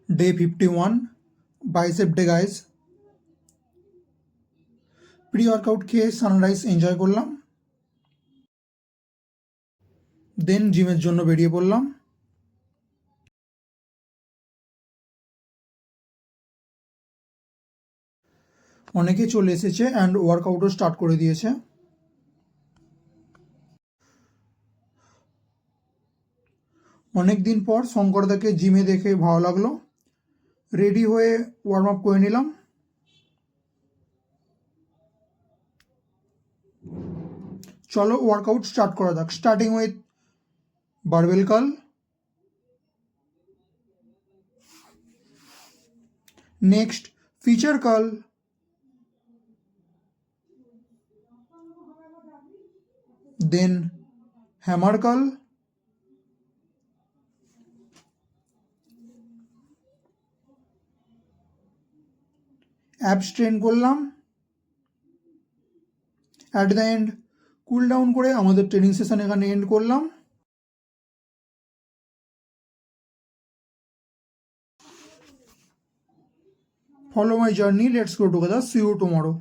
Day 51, bicep day guys. Pre-workout খেয়ে sunrise enjoy করলাম, দেন জিমের জন্য বেরিয়ে পড়লাম। অনেকে চলে এসেছে অ্যান্ড ওয়ার্কআউটও স্টার্ট করে দিয়েছে। অনেক দিন পর শঙ্করদাকে জিমে দেখে ভালো লাগলো। রেডি হয়ে ওয়ার্ম আপ করে নিলাম। চলো ওয়ার্কআউট স্টার্ট করা যাক। Starting with barbell curl, next preacher curl, then hammer curl, abs train করলাম। At the end cool down করে আমাদের ট্রেনিং সেশন এখানে এন্ড করলাম। Follow my journey. Let's go together. See you tomorrow.